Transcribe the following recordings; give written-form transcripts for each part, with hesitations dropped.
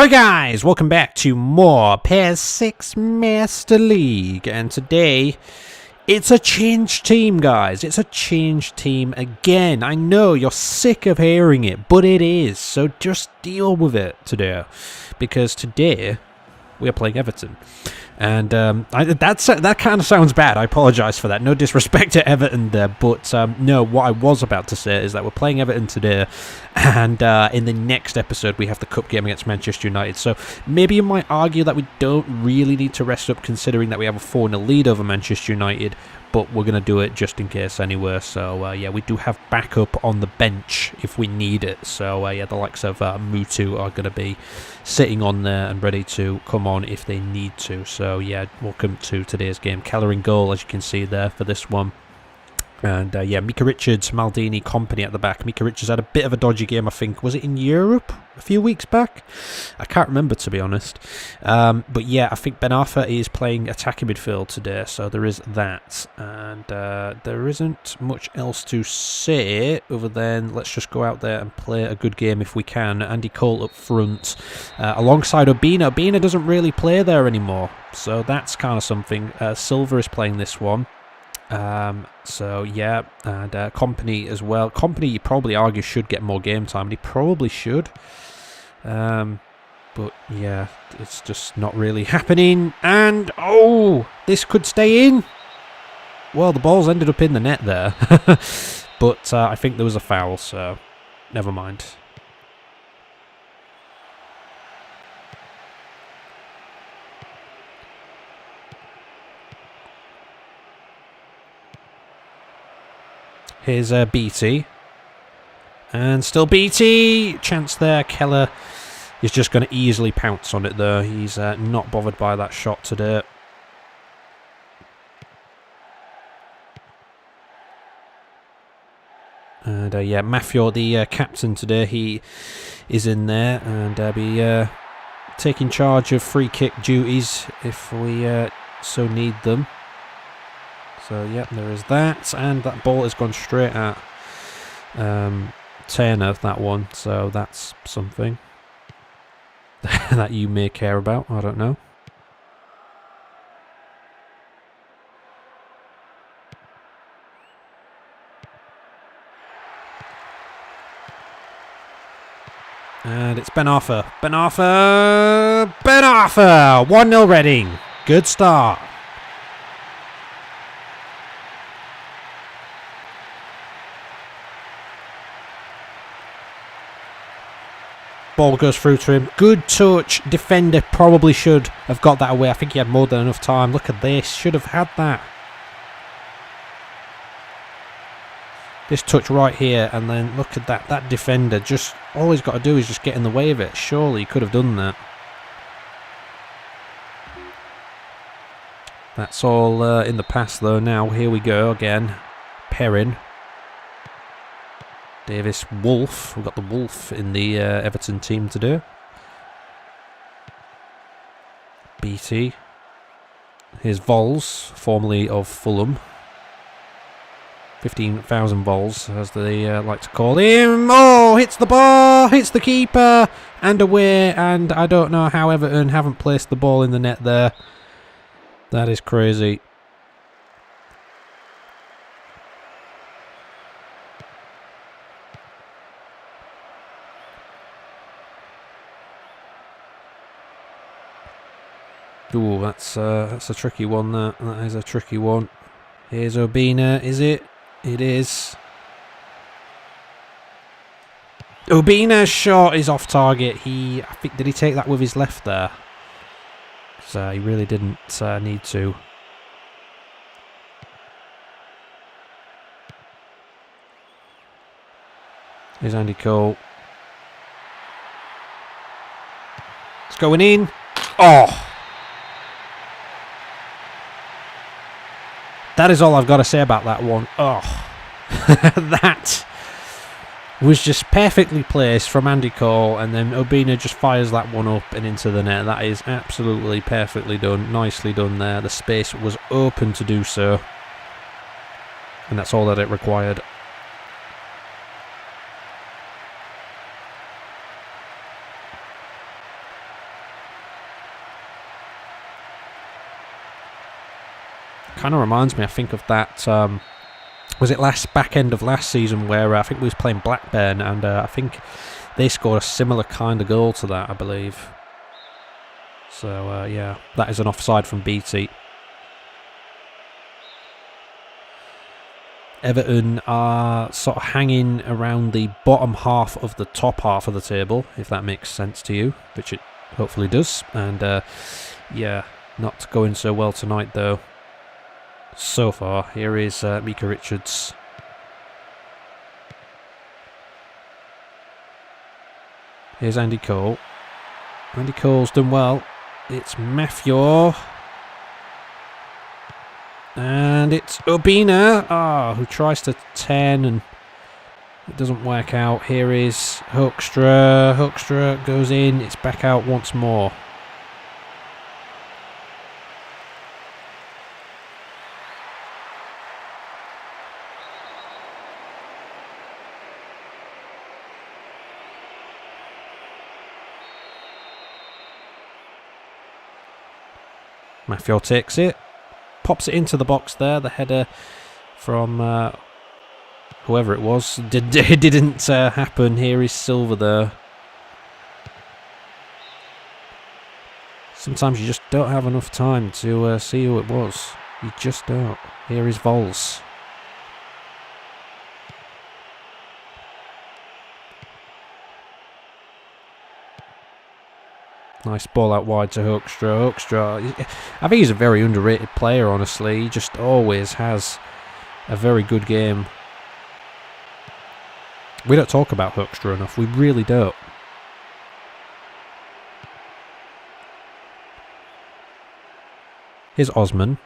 Alright guys, welcome back to more PES 6 Master League, and today it's a changed team, guys. It's a changed team again. I know you're sick of hearing it, but it is, so just deal with it today, because today we are playing Everton. And that kind of sounds bad. I apologise for that. No disrespect to Everton there, but no, what I was about to say is that we're playing Everton today, and in the next episode we have the cup game against Manchester United. So maybe you might argue that we don't really need to rest up, considering that we have a 4-0 lead over Manchester United, but we're going to do it just in case anyway. So yeah, we do have backup on the bench if we need it. So yeah, the likes of Mutu are going to be sitting on there and ready to come on if they need to. So yeah, welcome to today's game. Keller in goal, as you can see there for this one. And yeah, Mika Richards, Maldini, Company at the back. Mika Richards had a bit of a dodgy game, I think. Was it in Europe a few weeks back? I can't remember, to be honest. But yeah, I think Ben Arthur is playing attacking midfield today, so there is that. And there isn't much else to say other than let's just go out there and play a good game if we can. Andy Cole up front alongside Obina. Obina doesn't really play there anymore, so that's kind of something. Silver is playing this one. So yeah, and Company as well. Company, you probably argue, should get more game time, and he probably should. But yeah, it's just not really happening. And oh, this could stay in. Well, the ball's ended up in the net there, but I think there was a foul, so never mind. Here's BT. And still BT! Chance there. Keller is just going to easily pounce on it though. He's not bothered by that shot today. And yeah, Mafio, the captain today, he is in there and be taking charge of free kick duties if we so need them. So, yep, there is that, and that ball has gone straight at Turner, that one, so that's something that you may care about, I don't know. And it's Ben Arthur. Ben Arthur! Ben Arthur! 1-0 Reading. Good start. Ball goes through to him. Good touch. Defender probably should have got that away. I think he had more than enough time. Look at this. Should have had that. This touch right here, and then look at that. That defender, just all he's got to do is just get in the way of it. Surely he could have done that. That's all in the past though. Now here we go again. Perrin. Davis, Wolf. We've got the Wolf in the Everton team today. BT. Here's Vols, formerly of Fulham. 15,000 Vols, as they like to call him. Oh, hits the bar, hits the keeper, and away. And I don't know how Everton haven't placed the ball in the net there. That is crazy. Ooh, that's a tricky one. That is a tricky one. Here's Obina. Is it? It is. Obina's shot is off target. I think, did he take that with his left there? Because he really didn't need to. Here's Andy Cole. It's going in. Oh! That is all I've got to say about that one. Oh, that was just perfectly placed from Andy Cole, and then Obina just fires that one up and into the net. That is absolutely perfectly done. Nicely done there. The space was open to do so, and that's all that it required. Kind of reminds me, I think, of that. Was it back end of last season where I think we was playing Blackburn, and I think they scored a similar kind of goal to that, I believe. So yeah, that is an offside from BT. Everton are sort of hanging around the bottom half of the top half of the table, if that makes sense to you, which it hopefully does. And yeah, not going so well tonight though. So far, here is Mika Richards. Here's Andy Cole. Andy Cole's done well. It's Matthew. And it's Urbina, who tries to 10 and it doesn't work out. Here is Hoekstra. Hoekstra goes in. It's back out once more. Matthew takes it. Pops it into the box there. The header from whoever it was didn't happen. Here is Silva there. Sometimes you just don't have enough time to see who it was. You just don't. Here is Vols. Nice ball out wide to Hoekstra. Hoekstra, I think he's a very underrated player, honestly. He just always has a very good game. We don't talk about Hoekstra enough. We really don't. Here's Osman.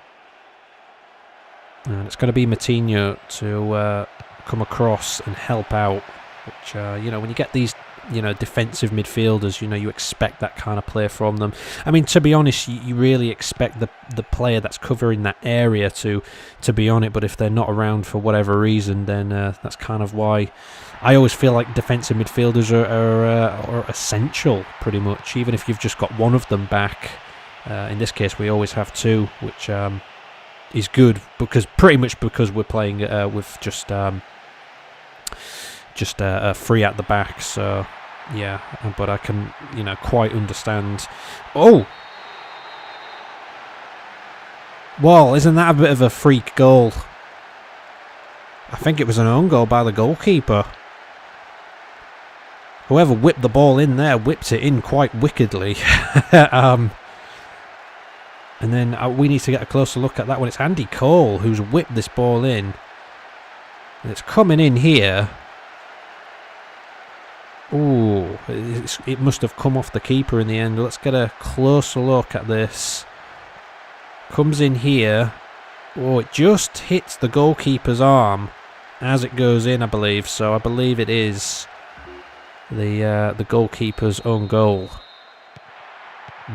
And it's going to be Matinho to come across and help out. Which, you know, when you get these, you know, defensive midfielders, you know, you expect that kind of play from them. I mean, to be honest, you really expect the player that's covering that area to be on it, but if they're not around for whatever reason, then that's kind of why I always feel like defensive midfielders are essential, pretty much, even if you've just got one of them back. In this case, we always have two, which is good, because we're playing with just free at the back, so yeah, but I can, you know, quite understand. Oh! Well, isn't that a bit of a freak goal? I think it was an own goal by the goalkeeper. Whoever whipped the ball in there whipped it in quite wickedly. And then we need to get a closer look at that one. It's Andy Cole who's whipped this ball in. And it's coming in here. Ooh, it must have come off the keeper in the end. Let's get a closer look at this. Comes in here. Oh, it just hits the goalkeeper's arm as it goes in, I believe. So I believe it is the goalkeeper's own goal.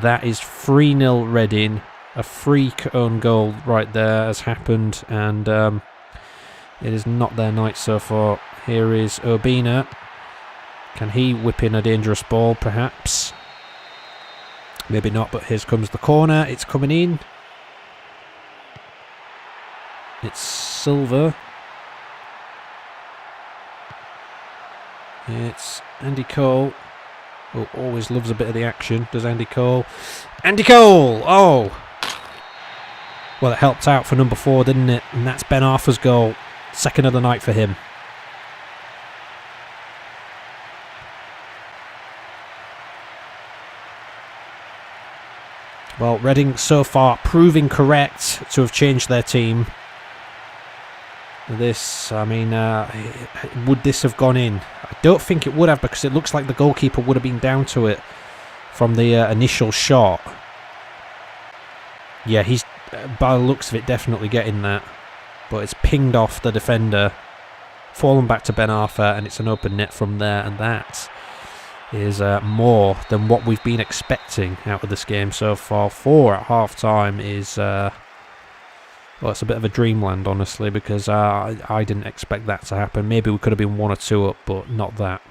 That is 3-0 Reading. A freak own goal right there has happened, and it is not their night so far. Here is Urbina. Can he whip in a dangerous ball, perhaps? Maybe not, but here comes the corner. It's coming in. It's Silva. It's Andy Cole. Oh, always loves a bit of the action, does Andy Cole. Andy Cole! Oh! Well, it helped out for number 4, didn't it? And that's Ben Arthur's goal. Second of the night for him. Well, Reading so far proving correct to have changed their team. This, I mean, would this have gone in? I don't think it would have, because it looks like the goalkeeper would have been down to it from the initial shot. Yeah, he's, by the looks of it, definitely getting that. But it's pinged off the defender, fallen back to Ben Arthur, and it's an open net from there, and that is more than what we've been expecting out of this game so far. 4 at half-time is... well, it's a bit of a dreamland, honestly, because I didn't expect that to happen. Maybe we could have been 1 or 2 up, but not that.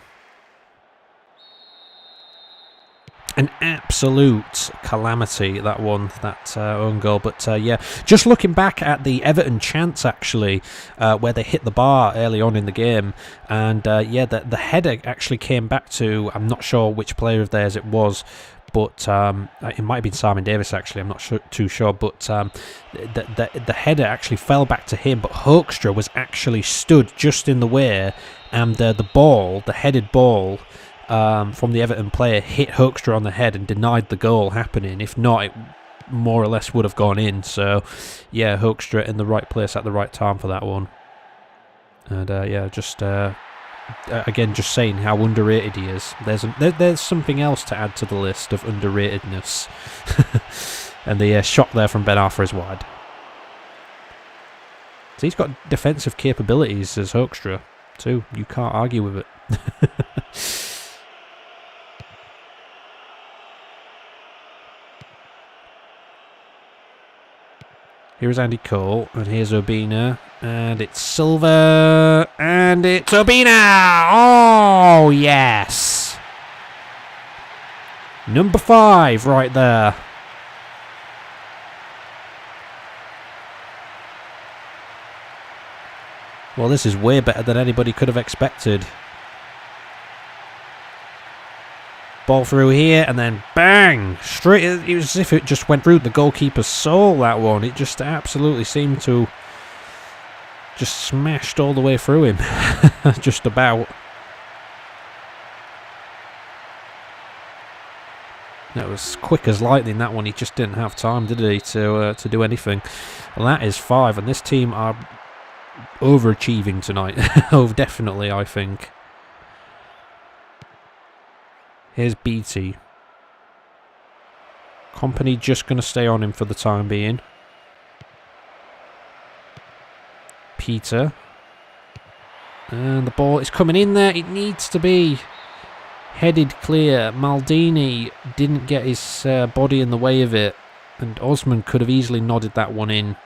An absolute calamity, that one, that own goal. But yeah, just looking back at the Everton chance, actually, where they hit the bar early on in the game, and yeah, the header actually came back to, I'm not sure which player of theirs it was, but it might have been Simon Davis, actually, I'm not too sure, but the header actually fell back to him, but Hoekstra was actually stood just in the way, and the ball, the headed ball, from the Everton player hit Hoekstra on the head and denied the goal happening. If not, it more or less would have gone in. So, yeah, Hoekstra in the right place at the right time for that one. And, yeah, just, again, just saying how underrated he is. There's something else to add to the list of underratedness. And the shot there from Ben Arthur is wide. So he's got defensive capabilities as Hoekstra, too. You can't argue with it. Here's Andy Cole, and here's Obina, and it's Silva, and it's Obina! Oh, yes! Number 5 right there. Well, this is way better than anybody could have expected. Ball through here, and then bang! Straight. It was as if it just went through the goalkeeper's soul, that one. It just absolutely seemed to just smashed all the way through him. Just about. That was quick as lightning, that one. He just didn't have time, did he, to do anything. And that is 5, and this team are overachieving tonight. Oh, definitely, I think. Here's BT. Company just going to stay on him for the time being. Peter. And the ball is coming in there. It needs to be headed clear. Maldini didn't get his body in the way of it. And Osman could have easily nodded that one in.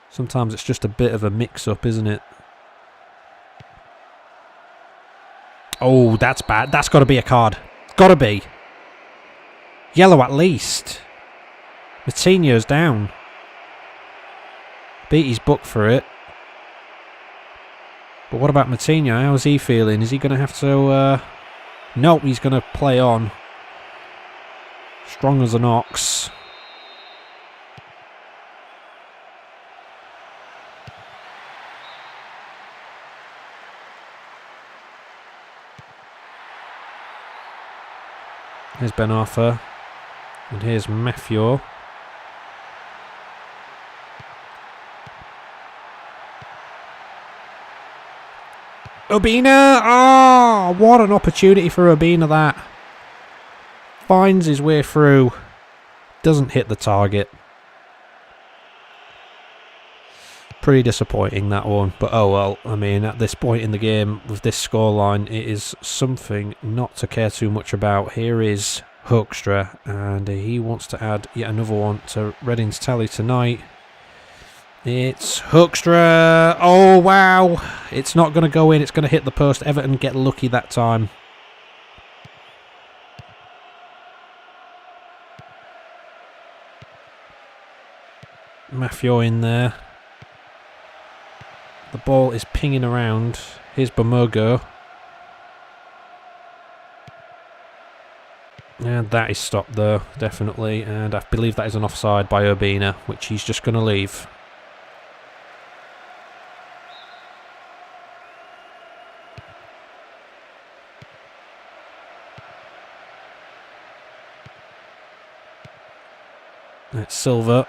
Sometimes it's just a bit of a mix-up, isn't it? Oh, that's bad. That's got to be a card. Got to be. Yellow at least. Moutinho's down. Beatty's booked for it. But what about Moutinho? How's he feeling? Is he going to have to... Nope, he's going to play on. Strong as an ox. Here's Ben Arthur. And here's Matthew. Obina! Oh, what an opportunity for Obina, that. Finds his way through. Doesn't hit the target. Pretty disappointing, that one. But oh well, I mean, at this point in the game, with this scoreline, it is something not to care too much about. Here is Hoekstra, and he wants to add yet another one to Reading's tally tonight. It's Hoekstra. Oh, wow. It's not going to go in. It's going to hit the post. Everton get lucky that time. Matthew in there. The ball is pinging around. Here's Bamogo. And that is stopped though, definitely. And I believe that is an offside by Obina, which he's just going to leave. It's Silva.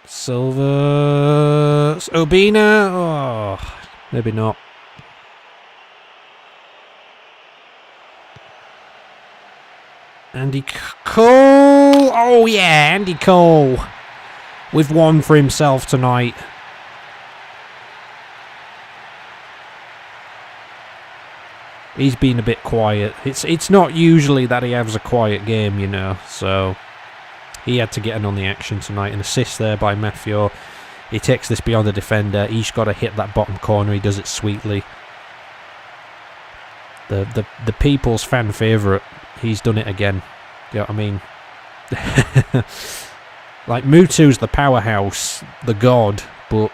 Silva. Obina. Oh, maybe not. Andy Cole. Oh yeah, Andy Cole with one for himself tonight. He's been a bit quiet. It's not usually that he has a quiet game, you know, so he had to get in on the action tonight. An assist there by Matthew. He takes this beyond the defender. He's got to hit that bottom corner. He does it sweetly. The people's fan favourite. He's done it again. You know what I mean? Like, Mutu's the powerhouse, the god, but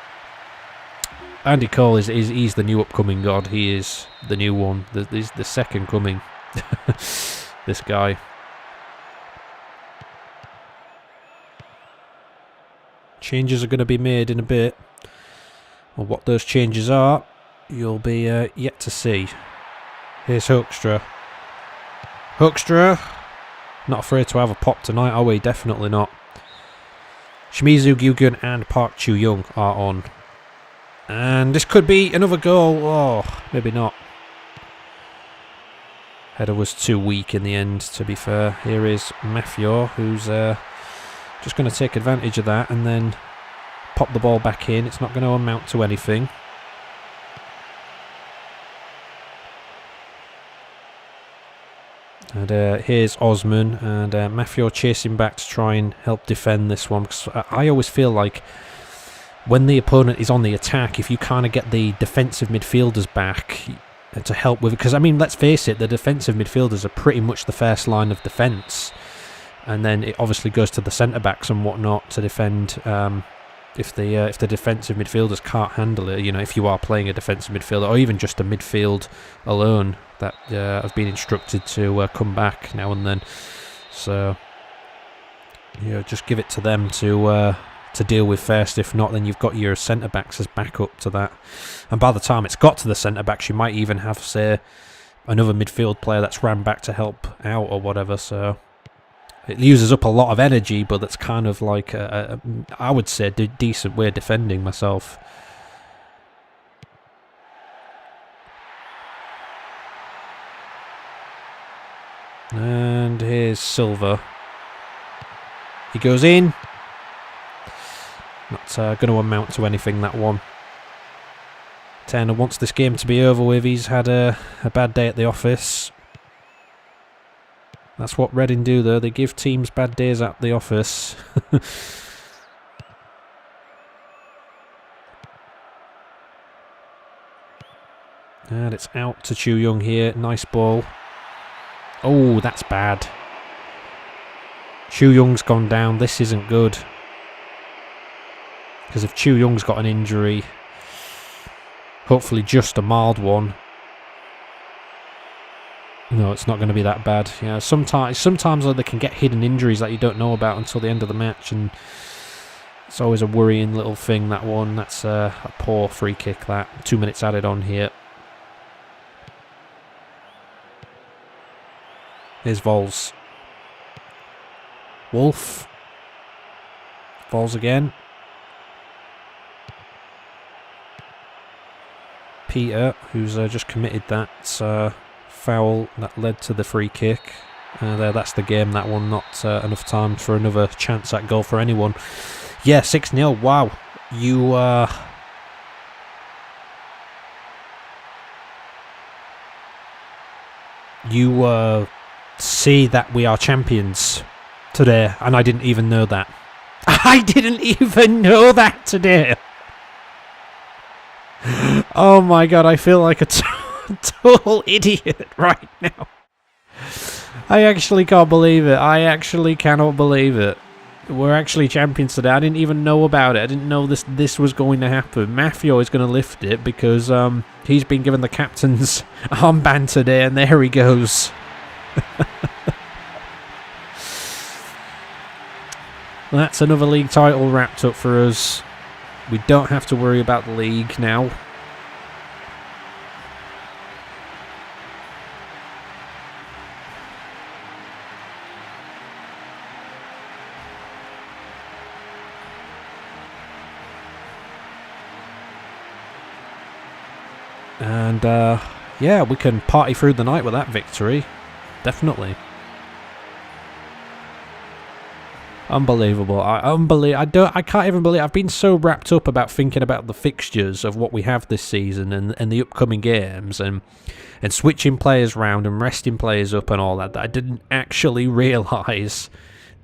Andy Cole he's the new upcoming god. He is the new one. He's the second coming. This guy. Changes are going to be made in a bit. Well, what those changes are, you'll be yet to see. Here's Hoekstra. Hoekstra. Not afraid to have a pop tonight, are we? Definitely not. Shimizu Gyugun and Park Chu-young are on. And this could be another goal. Oh, maybe not. Header was too weak in the end, to be fair. Here is Mafio, who's just going to take advantage of that and then pop the ball back in. It's not going to amount to anything. And here's Osman, and Mafio chasing back to try and help defend this one. Because I always feel like when the opponent is on the attack, if you kind of get the defensive midfielders back to help with it, because I mean, let's face it, the defensive midfielders are pretty much the first line of defence, and then it obviously goes to the centre backs and whatnot to defend. If the defensive midfielders can't handle it, you know, if you are playing a defensive midfielder or even just a midfield alone, that I've been instructed to come back now and then. So, you know, just give it to them to deal with first. If not, then you've got your centre backs as backup to that. And by the time it's got to the centre backs, you might even have, say, another midfield player that's ran back to help out or whatever. So it uses up a lot of energy, but that's kind of like I would say, a decent way of defending myself. And here's Silva. He goes in. Not going to amount to anything, that one. Turner wants this game to be over with. He's had a bad day at the office. That's what Reading do, though. They give teams bad days at the office. And it's out to Chu-young here. Nice ball. Oh, that's bad. Chu-young's gone down. This isn't good. Because if Chu-young's got an injury, hopefully just a mild one, no, it's not going to be that bad. Yeah, sometimes they can get hidden injuries that you don't know about until the end of the match, and it's always a worrying little thing, that one. That's a poor free kick, that. 2 minutes added on here. Here's Vols. Wolf. Vols again. Peter, who's just committed that foul that led to the free kick. That's the game, that one. Not enough time for another chance at goal for anyone. Yeah, 6-0. Wow. You see that we are champions today, and I didn't even know that. I didn't even know that today. Oh my god, I feel like a total idiot right now. I actually can't believe it. I actually cannot believe it. We're actually champions today. I didn't even know about it. I didn't know this was going to happen. Mafio is going to lift it because he's been given the captain's armband today, and there he goes. That's another league title wrapped up for us. We don't have to worry about the league now. And yeah, we can party through the night with that victory. Definitely. Unbelievable. I can't even believe. I've been so wrapped up about thinking about the fixtures of what we have this season and the upcoming games and switching players around and resting players up and all that I didn't actually realise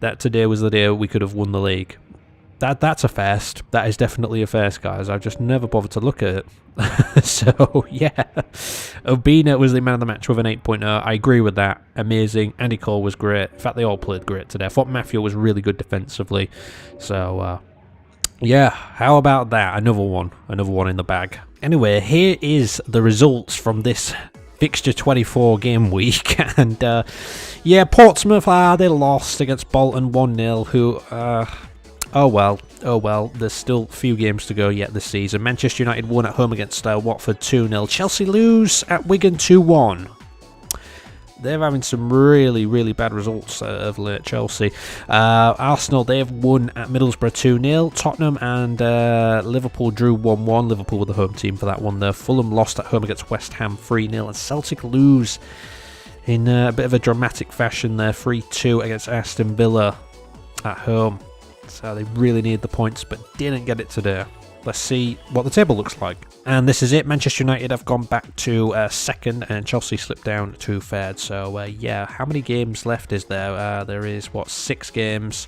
that today was the day we could have won the league. that's a first. That is definitely a first, guys. I've just never bothered to look at it. So, yeah. Obina was the man of the match with an 8.0. I agree with that. Amazing. Andy Cole was great. In fact, they all played great today. I thought Mafia was really good defensively. So, yeah, how about that? Another one in the bag. Anyway, here is the results from this fixture 24 game week. And, yeah, Portsmouth, they lost against Bolton 1-0, who, oh well, there's still a few games to go yet this season. Manchester United won at home against Watford 2-0. Chelsea lose at Wigan 2-1. They're having some really, really bad results of late, Chelsea. Arsenal, they've won at Middlesbrough 2-0. Tottenham and Liverpool drew 1-1. Liverpool were the home team for that one there. Fulham lost at home against West Ham 3-0. And Celtic lose in a bit of a dramatic fashion there, 3-2 against Aston Villa at home. So they really need the points, but didn't get it today. Let's see what the table looks like. And this is it. Manchester United have gone back to second, and Chelsea slipped down to third. So, yeah, how many games left is there? There is, 6 games,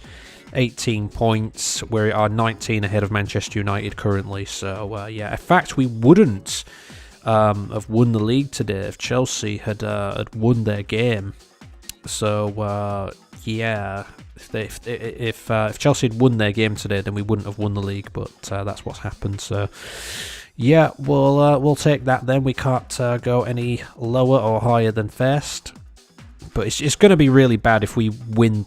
18 points. We are 19 ahead of Manchester United currently. So, yeah, in fact, we wouldn't have won the league today if Chelsea had won their game. So, yeah, if Chelsea had won their game today, then we wouldn't have won the league. But that's what's happened. So, yeah, we'll take that then. We can't go any lower or higher than first. But it's going to be really bad if we win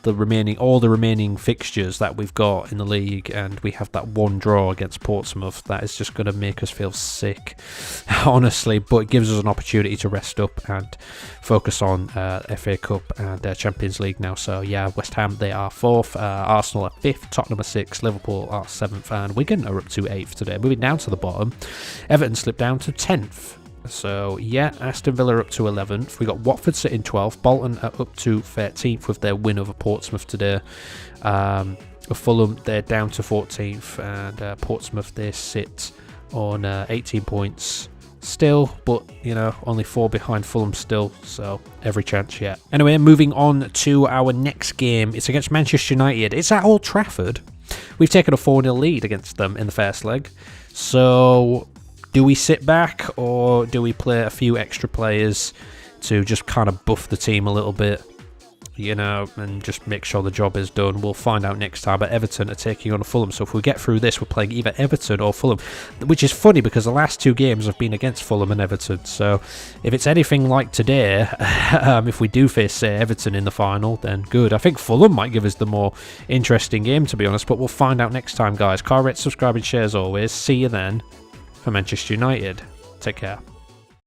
all the remaining fixtures that we've got in the league, and we have that one draw against Portsmouth. That is just going to make us feel sick, honestly. But it gives us an opportunity to rest up and focus on FA Cup and Champions League now. So yeah, West Ham, they are 4th, Arsenal are 5th, Tottenham are 6th, Liverpool are 7th, and Wigan are up to 8th today. Moving down to the bottom, Everton slipped down to 10th. So, yeah, Aston Villa are up to 11th. We got Watford sitting 12th. Bolton are up to 13th with their win over Portsmouth today. Fulham, they're down to 14th. And Portsmouth, they sit on 18 points still. But, only 4 behind Fulham still. So, every chance yet. Anyway, moving on to our next game. It's against Manchester United. It's at Old Trafford. We've taken a 4-0 lead against them in the first leg. So, do we sit back, or do we play a few extra players to just kind of buff the team a little bit, and just make sure the job is done? We'll find out next time. But Everton are taking on Fulham, so if we get through this, we're playing either Everton or Fulham, which is funny because the last 2 games have been against Fulham and Everton. So if it's anything like today, if we do face, say, Everton in the final, then good. I think Fulham might give us the more interesting game, to be honest, but we'll find out next time, guys. Car rate, subscribe and share as always. See you then. For Manchester United, take care.